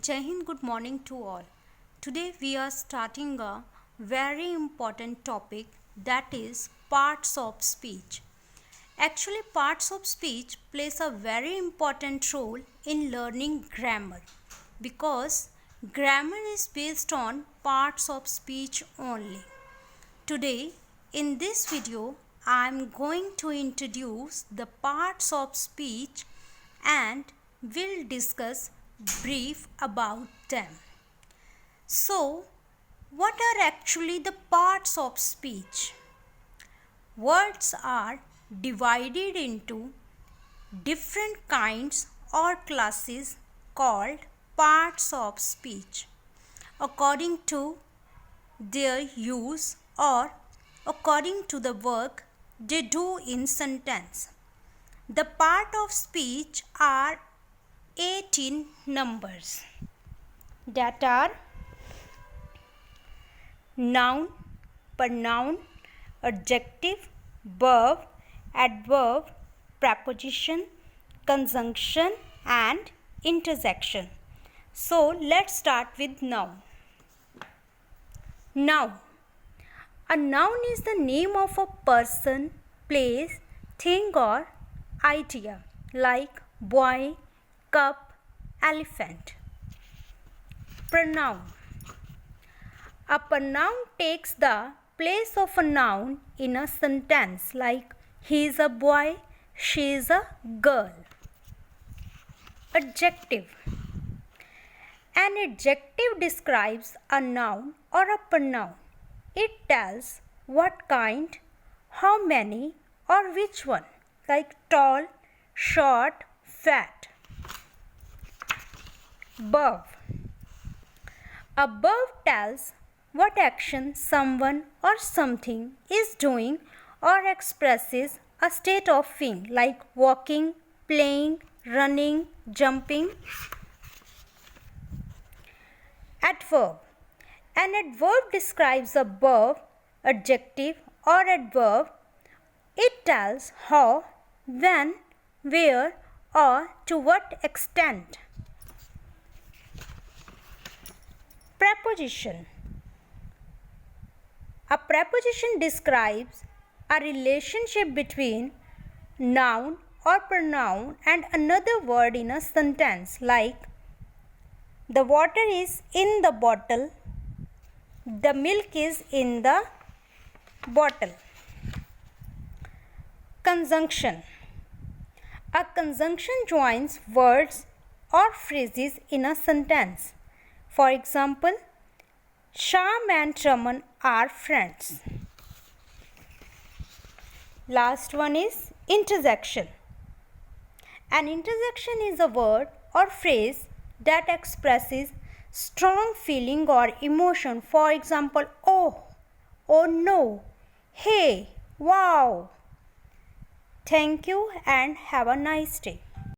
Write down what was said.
Jai Hind, good morning to all. Today we are starting a very important topic, that is parts of speech. Actually, parts of speech plays a very important role in learning grammar because grammar is based on parts of speech only. Today in this video I am going to introduce the parts of speech and will discuss brief about them. So, what are actually the parts of speech? Words are divided into different kinds or classes called parts of speech according to their use or according to the work they do in sentence. The part of speech are 18 numbers, that are noun, pronoun, adjective, verb, adverb, preposition, conjunction and interjection. So let's start with noun. Noun. A noun is the name of a person, place, thing or idea, like boy, cup, elephant. Pronoun. A pronoun takes the place of a noun in a sentence, like he is a boy, she is a girl. Adjective. An adjective describes a noun or a pronoun. It tells what kind, how many or which one, like tall, short, fat. Verb. A verb tells what action someone or something is doing or expresses a state of being, like walking, playing, running, jumping. Adverb. An adverb describes a verb, adjective or adverb. It tells how, when, where or to what extent. Preposition. A preposition describes a relationship between noun or pronoun and another word in a sentence, like the water is in the bottle, the milk is in the bottle. Conjunction. A conjunction joins words or phrases in a sentence. For example, Shyam and Raman are friends. Last one is interjection. An interjection is a word or phrase that expresses strong feeling or emotion. For example, oh no, hey, wow. Thank you and have a nice day.